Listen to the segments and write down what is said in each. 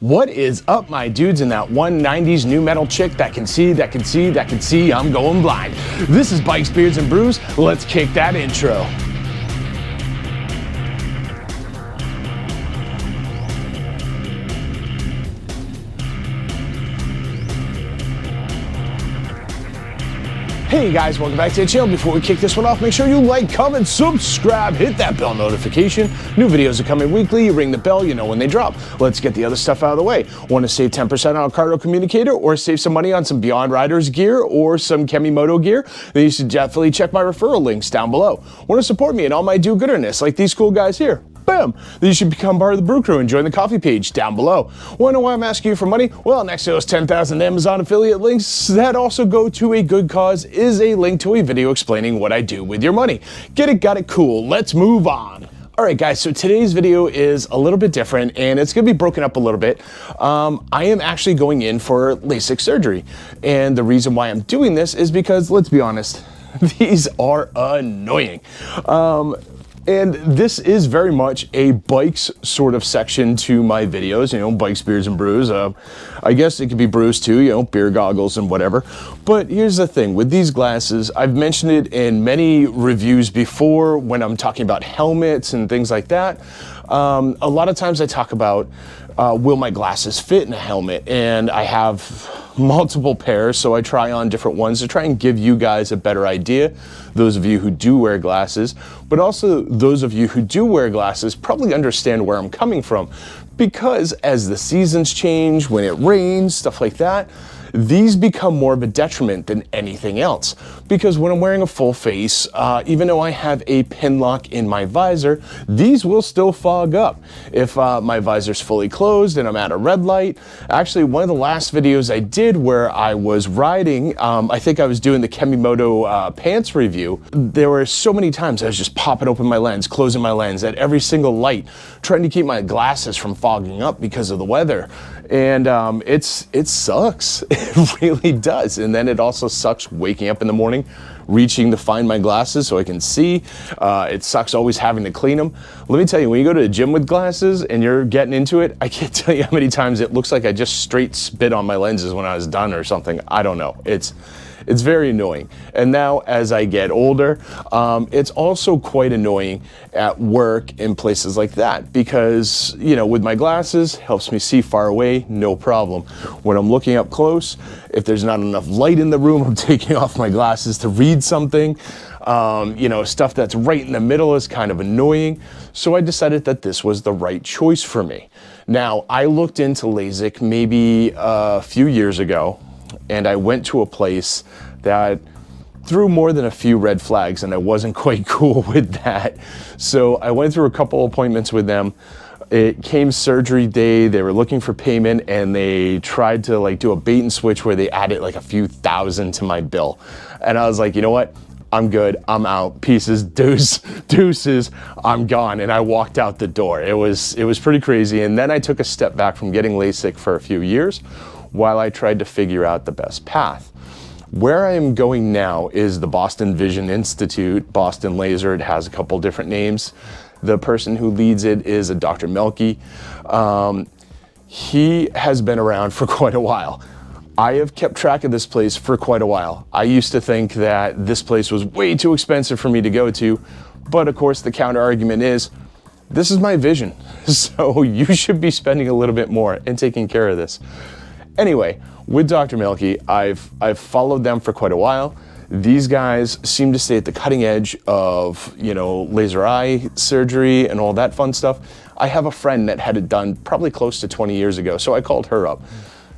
What is up, my dudes, and that 190s new metal chick that can see, I'm going blind. This is Bikes, Beards, and Brews. Let's kick that intro. Hey guys, welcome back to the channel. Before we kick this one off, make sure you like, comment, subscribe, hit that bell notification. New videos are coming weekly. You ring the bell, you know when they drop. Let's get the other stuff out of the way. Want to save 10% on a cargo communicator or save some money on some Beyond Riders gear or some Kemimoto gear? Then you should definitely check my referral links down below. Want to support me in all my do-gooderness like these cool guys here? Bam! Then you should become part of the Brew Crew and join the coffee page down below. Want to know why I'm asking you for money? Well, next to those 10,000 Amazon affiliate links that also go to a good cause is a link to a video explaining what I do with your money. Get it, got it, cool. Let's move on. All right, guys, so today's video is a little bit different and it's gonna be broken up a little bit. I am actually going in for LASIK surgery. And the reason why I'm doing this is because, let's be honest, these are annoying. And this is very much a bikes sort of section to my videos, you know, Bikes, Beards, and Brews. I guess it could be brews too, you know, beer goggles and whatever. But here's the thing, with these glasses, I've mentioned it in many reviews before when I'm talking about helmets and things like that. A lot of times I talk about, will my glasses fit in a helmet? And I have multiple pairs, so I try on different ones to try and give you guys a better idea, those of you who do wear glasses, but also those of you who do wear glasses probably understand where I'm coming from, because as the seasons change, when it rains, stuff like that, these become more of a detriment than anything else. Because when I'm wearing a full face, even though I have a pin lock in my visor, these will still fog up. If my visor's fully closed and I'm at a red light, actually one of the last videos I did where I was riding, I think I was doing the Kemimoto pants review, there were so many times I was just popping open my lens, closing my lens at every single light, trying to keep my glasses from fogging up because of the weather. And it sucks. It really does. And then it also sucks waking up in the morning, reaching to find my glasses so I can see. It sucks always having to clean them. Let me tell you, when you go to the gym with glasses and you're getting into it, I can't tell you how many times it looks like I just straight spit on my lenses when I was done or something. I don't know. It's very annoying. And now as I get older, it's also quite annoying at work in places like that because, you know, with my glasses, helps me see far away, no problem. When I'm looking up close, if there's not enough light in the room, I'm taking off my glasses to read something. You know, stuff that's right in the middle is kind of annoying. So I decided that this was the right choice for me. Now, I looked into LASIK maybe a few years ago, and I went to a place that threw more than a few red flags, and I wasn't quite cool with that. So I went through a couple appointments with them. It came surgery day, they were looking for payment, and they tried to like do a bait and switch where they added like a few thousand to my bill. And I was like, you know what? I'm good, I'm out, pieces, deuces, I'm gone. And I walked out the door. It was pretty crazy. And then I took a step back from getting LASIK for a few years while I tried to figure out the best path. Where I am going now is the Boston Vision Institute, Boston Laser. It has a couple different names. The person who leads it is a Dr. Melky. He has been around for quite a while. I have kept track of this place for quite a while. I used to think that this place was way too expensive for me to go to, but of course the counter argument is, this is my vision, so you should be spending a little bit more and taking care of this. Anyway, with Dr. Melky, I've followed them for quite a while. These guys seem to stay at the cutting edge of, you know, laser eye surgery and all that fun stuff. I have a friend that had it done probably close to 20 years ago, so I called her up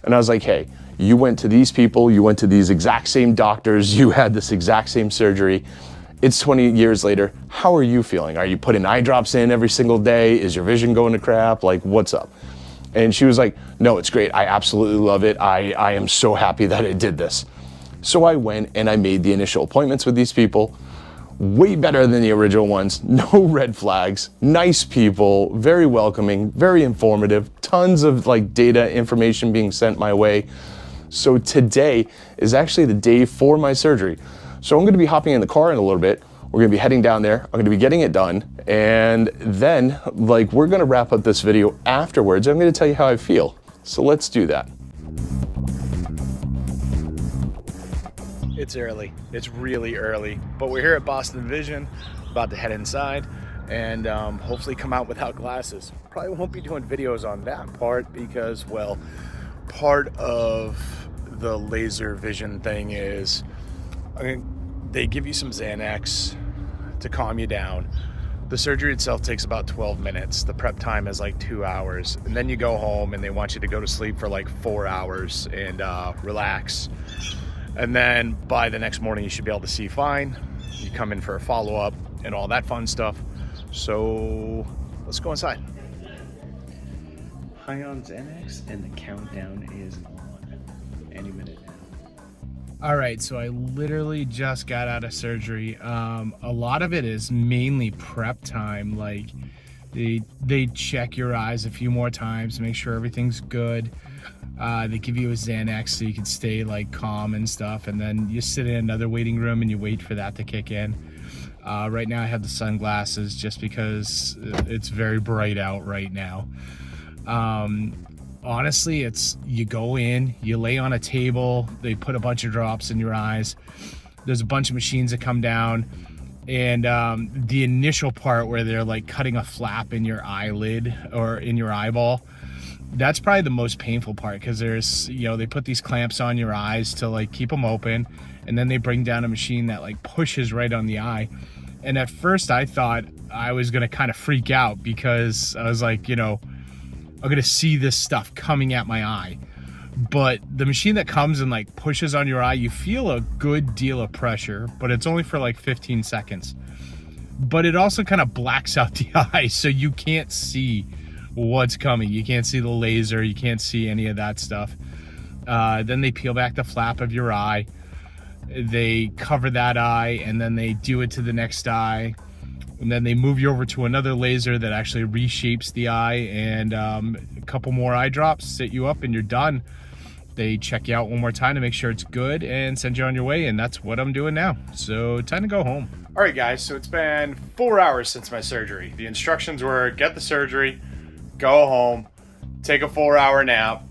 and I was like, hey, you went to these people, you went to these exact same doctors, you had this exact same surgery. It's 20 years later, how are you feeling? Are you putting eye drops in every single day? Is your vision going to crap? Like, what's up? And she was like, no, it's great. I absolutely love it. I am so happy that I did this. So I went and I made the initial appointments with these people. Way better than the original ones. No red flags. Nice people. Very welcoming. Very informative. Tons of like data information being sent my way. So today is actually the day for my surgery. So I'm going to be hopping in the car in a little bit. We're going to be heading down there. I'm going to be getting it done. And then, like, we're going to wrap up this video afterwards. I'm going to tell you how I feel. So let's do that. It's early. It's really early, but we're here at Boston Vision, about to head inside and hopefully come out without glasses. Probably won't be doing videos on that part because, well, part of the laser vision thing is, I mean, they give you some Xanax to calm you down. The surgery itself takes about 12 minutes. The prep time is like 2 hours. And then you go home and they want you to go to sleep for like 4 hours and relax. And then by the next morning, you should be able to see fine. You come in for a follow-up and all that fun stuff. So let's go inside. High on Xanax and the countdown is on any minute now. All right, so I literally just got out of surgery. A lot of it is mainly prep time. Like they check your eyes a few more times, make sure everything's good. They give you a Xanax so you can stay like calm and stuff, and then you sit in another waiting room and you wait for that to kick in. Right now I have the sunglasses just because it's very bright out right now. Honestly, it's, you go in, you lay on a table, they put a bunch of drops in your eyes. There's a bunch of machines that come down, and the initial part where they're like cutting a flap in your eyelid or in your eyeball, that's probably the most painful part, because there's, you know, they put these clamps on your eyes to like keep them open, and then they bring down a machine that like pushes right on the eye. And at first I thought I was gonna kind of freak out, because I was like, you know, I'm gonna see this stuff coming at my eye. But the machine that comes and like pushes on your eye, you feel a good deal of pressure, but it's only for like 15 seconds. But it also kind of blacks out the eye, so you can't see what's coming. You can't see the laser, you can't see any of that stuff. Then they peel back the flap of your eye, they cover that eye, and then they do it to the next eye, and then they move you over to another laser that actually reshapes the eye, and a couple more eye drops, sit you up, and you're done. They check you out one more time to make sure it's good and send you on your way, and that's what I'm doing now. So time to go home. All right, guys, so it's been 4 hours since my surgery. The instructions were get the surgery, go home, take a 4-hour nap,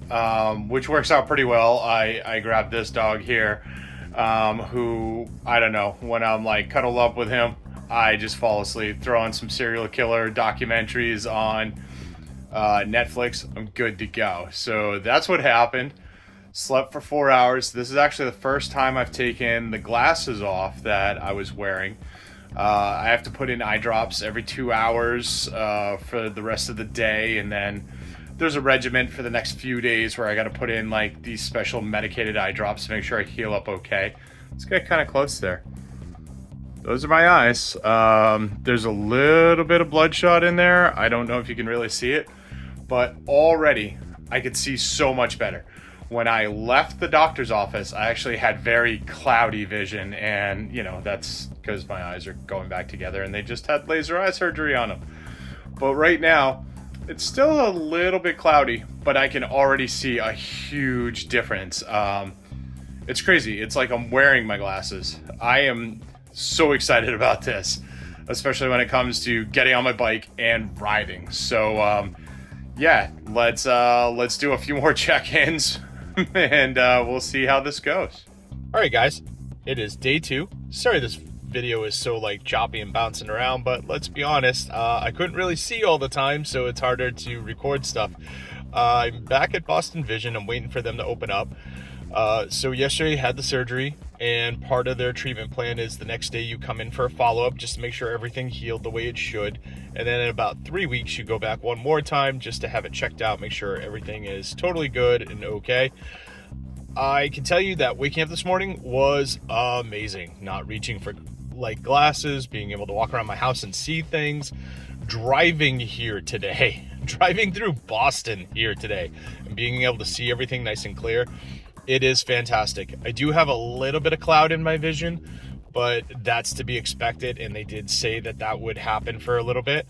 which works out pretty well. I grabbed this dog here, who, I don't know, when I'm like cuddled up with him, I just fall asleep, throw on some serial killer documentaries on Netflix. I'm good to go. So that's what happened. Slept for 4 hours. This is actually the first time I've taken the glasses off that I was wearing. I have to put in eye drops every 2 hours for the rest of the day, and then there's a regimen for the next few days where I got to put in like these special medicated eye drops to make sure I heal up okay. Let's get kind of close there. Those are my eyes. There's a little bit of bloodshot in there. I don't know if you can really see it, but already I could see so much better. When I left the doctor's office, I actually had very cloudy vision, and you know, that's because my eyes are going back together and they just had laser eye surgery on them. But right now, it's still a little bit cloudy, but I can already see a huge difference. It's crazy. It's like I'm wearing my glasses. I am so excited about this, especially when it comes to getting on my bike and riding. So yeah, let's do a few more check-ins and we'll see how this goes. All right, guys, it is day 2. Sorry this video is so like choppy and bouncing around, but let's be honest, I couldn't really see all the time, so it's harder to record stuff. I'm back at Boston Vision. I'm waiting for them to open up. So yesterday had the surgery, and part of their treatment plan is the next day you come in for a follow-up just to make sure everything healed the way it should, and then in about 3 weeks you go back one more time just to have it checked out, make sure everything is totally good and okay. I can tell you that waking up this morning was amazing. Not reaching for like glasses, being able to walk around my house and see things, driving here today, driving through Boston here today, and being able to see everything nice and clear. It is fantastic. I do have a little bit of cloud in my vision, but that's to be expected, and they did say that that would happen for a little bit.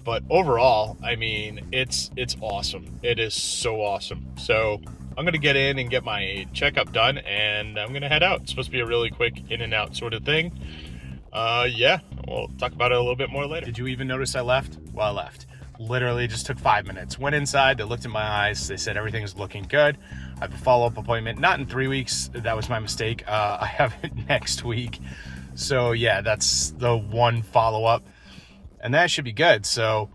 But overall, I mean, it's awesome. It is so awesome. So I'm going to get in and get my checkup done, and I'm going to head out. It's supposed to be a really quick in and out sort of thing. Yeah, we'll talk about it a little bit more later. Did you even notice I left? Well, I left. Literally just took 5 minutes. Went inside, they looked at my eyes, they said everything's looking good. I have a follow-up appointment, not in 3 weeks, that was my mistake. I have it next week. So yeah, that's the one follow-up, and that should be good. So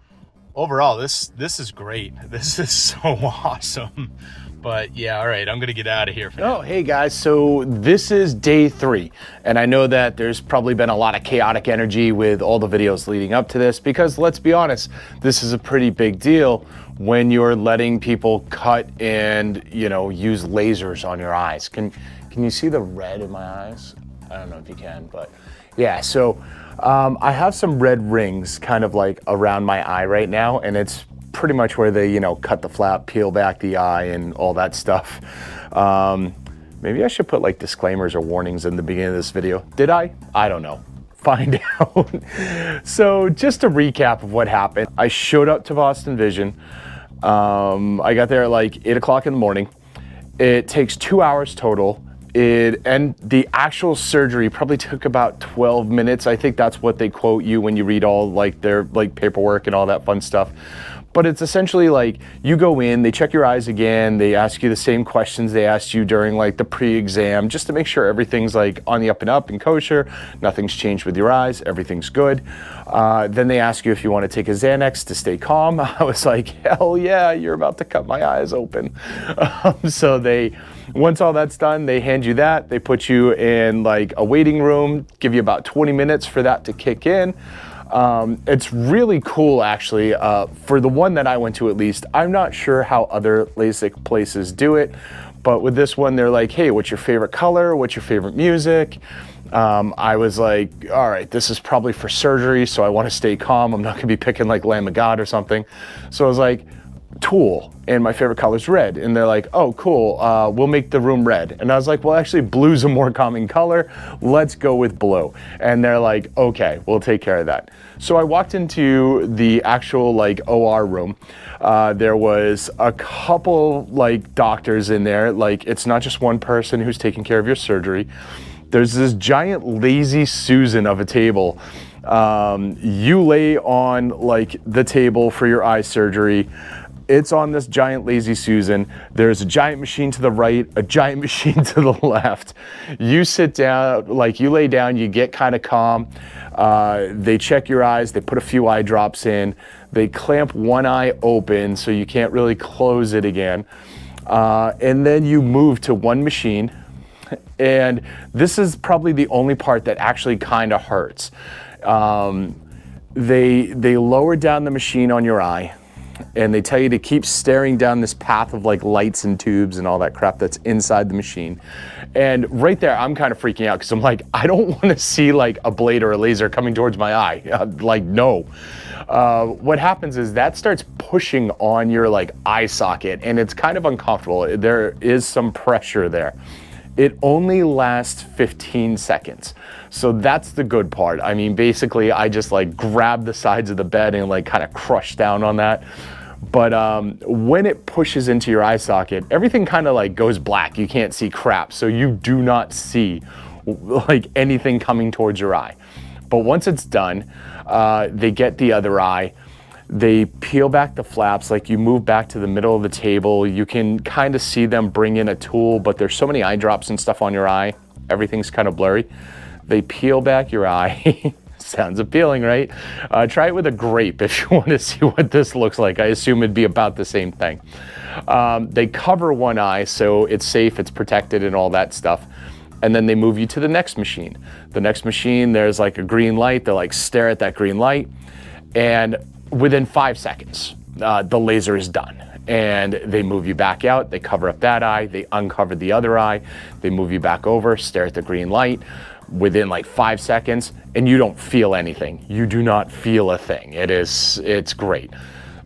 overall, this is great. This is so awesome. But yeah, all right, I'm gonna get out of here for now. Oh, hey guys, so this is day 3, and I know that there's probably been a lot of chaotic energy with all the videos leading up to this, because let's be honest, this is a pretty big deal when you're letting people cut and, you know, use lasers on your eyes. Can you see the red in my eyes? I don't know if you can, but yeah, so I have some red rings kind of like around my eye right now, and it's pretty much where they, you know, cut the flap, peel back the eye and all that stuff. Maybe I should put like disclaimers or warnings in the beginning of this video. Did I? I don't know. Find out. So just a recap of what happened. I showed up to Boston Vision. I got there at like 8 o'clock in the morning. It takes 2 hours total. And the actual surgery probably took about 12 minutes. I think that's what they quote you when you read all like their like paperwork and all that fun stuff. But it's essentially like you go in, they check your eyes again, they ask you the same questions they asked you during like the pre-exam, just to make sure everything's like on the up and up and kosher, nothing's changed with your eyes, everything's good. Then they ask you if you want to take a Xanax to stay calm. I was like, hell yeah, you're about to cut my eyes open. So once all that's done, they hand you that, they put you in like a waiting room, give you about 20 minutes for that to kick in. It's really cool actually, for the one that I went to at least. I'm not sure how other LASIK places do it, but with this one they're like, hey, what's your favorite color? What's your favorite music? I was like, all right, this is probably for surgery, so I want to stay calm. I'm not gonna be picking like Lamb of God or something. So I was like, Tool, and my favorite color is red. And they're like, oh, cool, we'll make the room red. And I was like, well, actually, blue's a more common color. Let's go with blue. And they're like, okay, we'll take care of that. So I walked into the actual like OR room. There was a couple like doctors in there. Like, it's not just one person who's taking care of your surgery. There's this giant lazy Susan of a table. You lay on like the table for your eye surgery. It's on this giant lazy Susan. There's a giant machine to the right, a giant machine to the left. You sit down, like you lay down, you get kind of calm. They check your eyes, they put a few eye drops in, they clamp one eye open so you can't really close it again. And then you move to one machine. And this is probably the only part that actually kind of hurts. They lower down the machine on your eye, and they tell you to keep staring down this path of like lights and tubes and all that crap that's inside the machine. And right there, I'm kind of freaking out because I'm like, I don't want to see like a blade or a laser coming towards my eye. Like, no. What happens is that starts pushing on your like eye socket, and it's kind of uncomfortable. There is some pressure there. It only lasts 15 seconds. So that's the good part. I mean, basically I just like grab the sides of the bed and like kind of crush down on that. But when it pushes into your eye socket, everything kind of like goes black. You can't see crap. So you do not see like anything coming towards your eye. But once it's done, they get the other eye. They peel back the flaps, like you move back to the middle of the table. You can kind of see them bring in a tool, but there's so many eye drops and stuff on your eye. Everything's kind of blurry. They peel back your eye. Sounds appealing, right? Try it with a grape if you want to see what this looks like. I assume it'd be about the same thing. They cover one eye so it's safe, it's protected and all that stuff. And then they move you to the next machine. The next machine, there's like a green light. They like stare at that green light. And within 5 seconds, the laser is done. And they move you back out, they cover up that eye, they uncover the other eye, they move you back over, stare at the green light within like 5 seconds, and you don't feel anything. You do not feel a thing. It's great.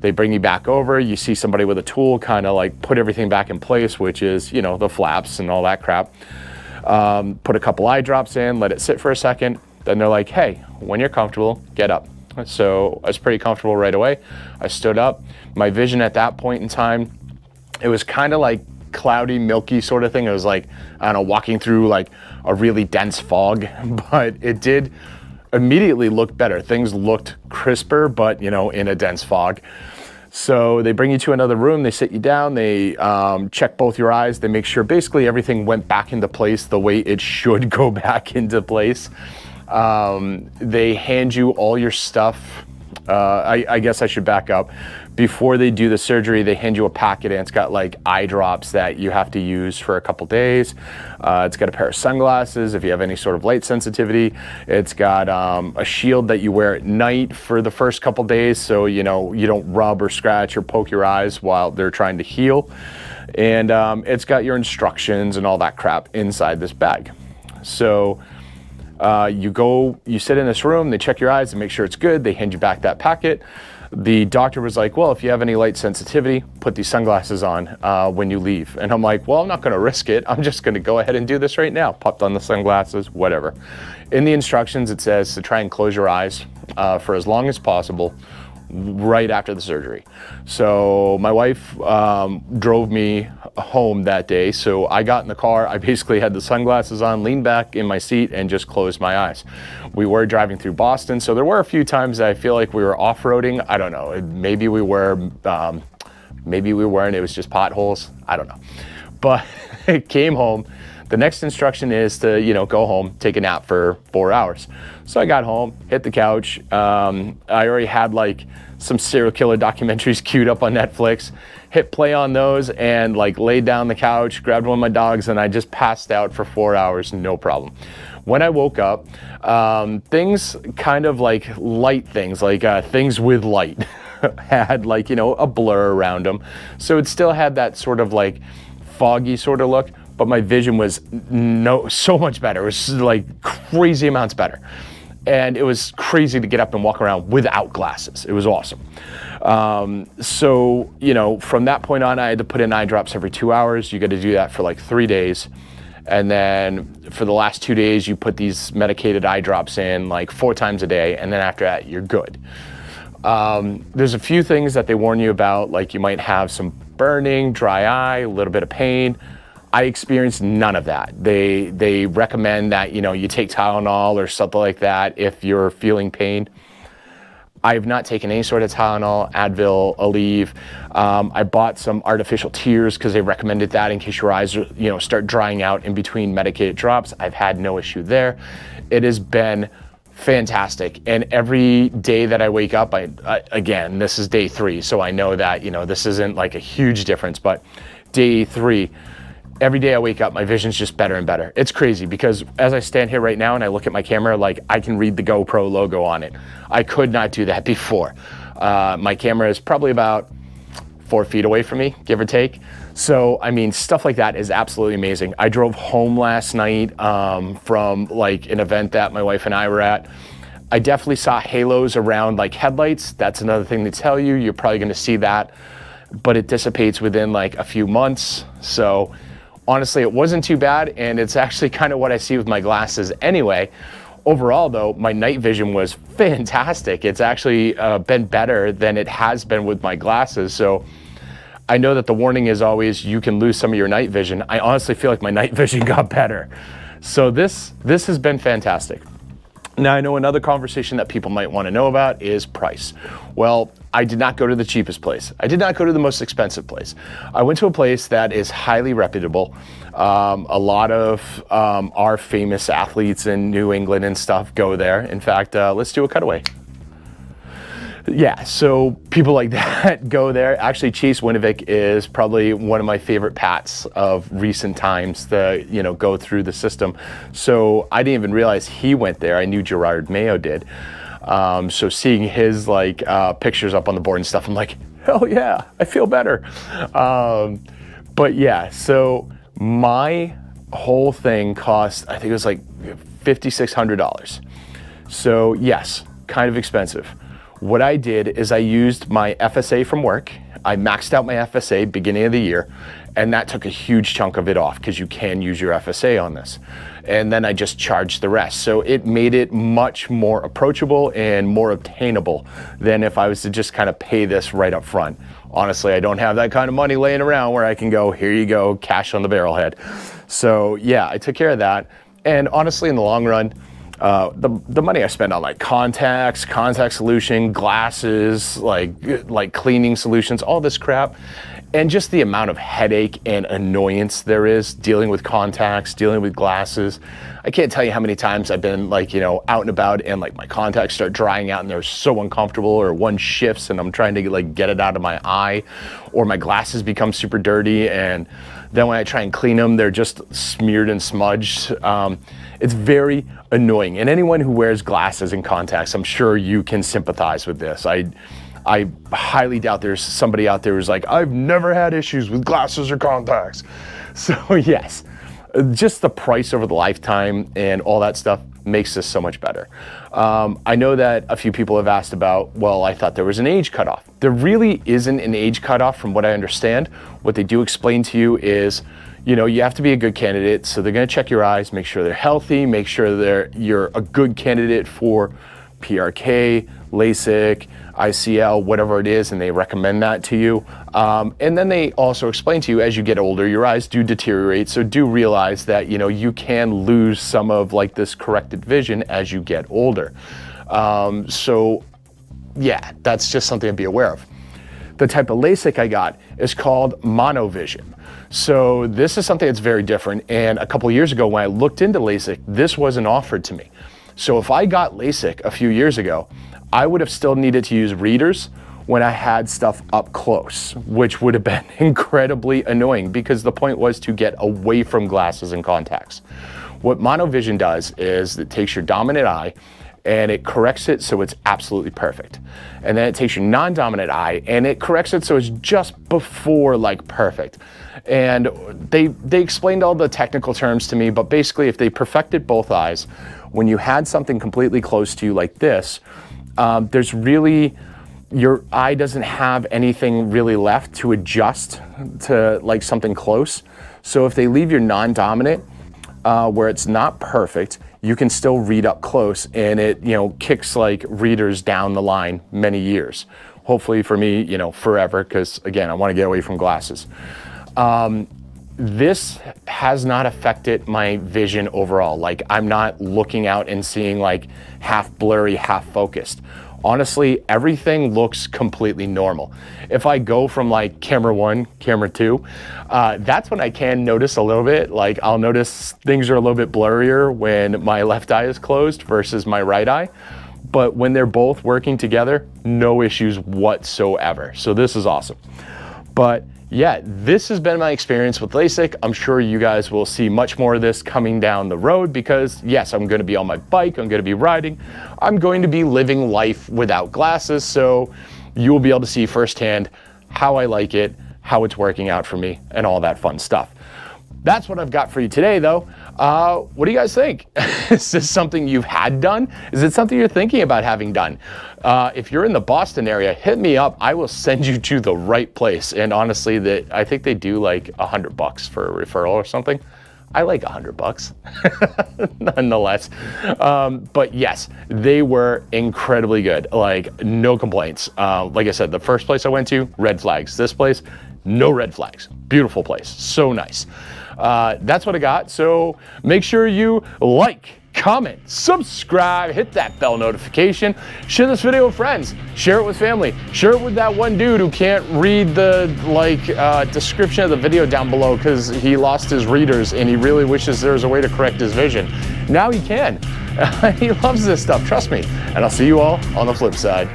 They bring you back over, you see somebody with a tool kind of like put everything back in place, which is, you know, the flaps and all that crap. Put a couple eye drops in, let it sit for a second. Then they're like, hey, when you're comfortable, get up. So I was pretty comfortable right away. I stood up. My vision at that point in time, it was kind of like cloudy, milky sort of thing. It was like, I don't know, walking through like a really dense fog, but it did immediately looked better. Things looked crisper, but you know, in a dense fog. So they bring you to another room, they sit you down, they check both your eyes, they make sure basically everything went back into place the way it should go back into place. They hand you all your stuff. I guess I should back up. Before they do the surgery, they hand you a packet and it's got like eye drops that you have to use for a couple days. It's got a pair of sunglasses if you have any sort of light sensitivity. It's got a shield that you wear at night for the first couple days, so you know you don't rub or scratch or poke your eyes while they're trying to heal. And it's got your instructions and all that crap inside this bag. So you sit in this room, they check your eyes and make sure it's good. They hand you back that packet. The doctor was like, well, if you have any light sensitivity, put these sunglasses on when you leave. And I'm like, well, I'm not going to risk it. I'm just going to go ahead and do this right now. Popped on the sunglasses, whatever. In the instructions, it says to try and close your eyes for as long as possible right after the surgery. So my wife drove me home that day. So I got in the car, I basically had the sunglasses on, leaned back in my seat and just closed my eyes. We were driving through Boston. So there were a few times that I feel like we were off-roading. I don't know, maybe we were, maybe we weren't, it was just potholes. I don't know. But it came home. The next instruction is to, you know, go home, take a nap for 4 hours. So I got home, hit the couch. I already had like some serial killer documentaries queued up on Netflix, hit play on those and like laid down on the couch, grabbed one of my dogs and I just passed out for 4 hours, no problem. When I woke up, things kind of like light things, like things with light had like, you know, a blur around them. So it still had that sort of like foggy sort of look, but my vision was so much better. It was like crazy amounts better. And it was crazy to get up and walk around without glasses. It was awesome. So, you know, from that point on, I had to put in eye drops every 2 hours. You got to do that for like 3 days. And then for the last 2 days, you put these medicated eye drops in like 4 times a day. And then after that, you're good. There's a few things that they warn you about, like you might have some burning, dry eye, a little bit of pain. I experienced none of that. They recommend that, you know, you take Tylenol or something like that if you're feeling pain. I have not taken any sort of Tylenol, Advil, Aleve. I bought some artificial tears because they recommended that in case your eyes, you know, start drying out in between medicated drops. I've had no issue there. It has been fantastic. And every day that I wake up, again, this is day 3, so I know that, you know, this isn't like a huge difference, but day 3, every day I wake up, my vision's just better and better. It's crazy because as I stand here right now and I look at my camera, like I can read the GoPro logo on it. I could not do that before. My camera is probably about 4 feet away from me, give or take. So, I mean, stuff like that is absolutely amazing. I drove home last night from like an event that my wife and I were at. I definitely saw halos around like headlights. That's another thing to tell you. You're probably gonna see that, but it dissipates within like a few months. So honestly, it wasn't too bad, and it's actually kind of what I see with my glasses anyway. Overall, though, my night vision was fantastic. It's actually been better than it has been with my glasses. So I know that the warning is always you can lose some of your night vision. I honestly feel like my night vision got better. So this has been fantastic. Now, I know another conversation that people might want to know about is price. Well, I did not go to the cheapest place. I did not go to the most expensive place. I went to a place that is highly reputable. A lot of our famous athletes in New England and stuff go there. In fact, let's do a cutaway. Yeah, so people like that go there. Actually, Chase Winovich is probably one of my favorite Pats of recent times to, you know, go through the system. So I didn't even realize he went there. I knew Gerard Mayo did. So seeing his like pictures up on the board and stuff, I'm like, hell yeah, I feel better. But yeah, so my whole thing cost, I think it was like $5,600. So yes, kind of expensive. What I did is I used my FSA from work. I maxed out my FSA beginning of the year, and that took a huge chunk of it off because you can use your FSA on this. And then I just charged the rest. So it made it much more approachable and more obtainable than if I was to just kind of pay this right up front. Honestly, I don't have that kind of money laying around where I can go, here you go, cash on the barrel head. So yeah, I took care of that. And honestly, in the long run, the money I spend on like contacts, contact solution, glasses, like cleaning solutions, all this crap, and just the amount of headache and annoyance there is dealing with contacts, dealing with glasses. I can't tell you how many times I've been like, you know, out and about and like my contacts start drying out and they're so uncomfortable, or one shifts and I'm trying to like get it out of my eye, or my glasses become super dirty, and then when I try and clean them, they're just smeared and smudged. It's very annoying. And anyone who wears glasses and contacts, I'm sure you can sympathize with this. I highly doubt there's somebody out there who's like, I've never had issues with glasses or contacts. So yes, just the price over the lifetime and all that stuff makes this so much better. I know that a few people have asked about, well, I thought there was an age cutoff. There really isn't an age cutoff from what I understand. What they do explain to you is, you know, you have to be a good candidate. So they're gonna check your eyes, make sure they're healthy, make sure you're a good candidate for PRK, LASIK, ICL, whatever it is, and they recommend that to you. And then they also explain to you, as you get older, your eyes do deteriorate. So do realize that, you know, you can lose some of like this corrected vision as you get older. So yeah, that's just something to be aware of. The type of LASIK I got is called Monovision. So this is something that's very different. And a couple of years ago when I looked into LASIK, this wasn't offered to me. So if I got LASIK a few years ago, I would have still needed to use readers when I had stuff up close, which would have been incredibly annoying because the point was to get away from glasses and contacts. What Monovision does is it takes your dominant eye and it corrects it so it's absolutely perfect. And then it takes your non-dominant eye and it corrects it so it's just before like perfect. And they explained all the technical terms to me, but basically if they perfected both eyes, when you had something completely close to you like this, there's really, your eye doesn't have anything really left to adjust to like something close. So if they leave your non-dominant where it's not perfect, you can still read up close, and it, you know, kicks like readers down the line many years. Hopefully for me, you know, forever, because again, I want to get away from glasses. This has not affected my vision overall. Like I'm not looking out and seeing like half blurry, half focused. Honestly, everything looks completely normal. If I go from like camera 1, camera 2, that's when I can notice a little bit. Like I'll notice things are a little bit blurrier when my left eye is closed versus my right eye. But when they're both working together, no issues whatsoever. So this is awesome. But yeah, this has been my experience with LASIK. I'm sure you guys will see much more of this coming down the road because yes, I'm gonna be on my bike, I'm gonna be riding, I'm going to be living life without glasses, so you will be able to see firsthand how I like it, how it's working out for me, and all that fun stuff. That's what I've got for you today though. What do you guys think? Is this something you've had done? Is it something you're thinking about having done? If you're in the Boston area, hit me up. I will send you to the right place. And honestly, I think they do like $100 for a referral or something. I like $100 nonetheless. But yes, they were incredibly good. Like no complaints. Like I said, the first place I went to, red flags. This place, no red flags. Beautiful place. So nice. That's what I got. So make sure you like, comment, subscribe, hit that bell notification, share this video with friends, share it with family, share it with that one dude who can't read the description of the video down below because he lost his readers and he really wishes there was a way to correct his vision. Now he can. He loves this stuff, trust me. And I'll see you all on the flip side.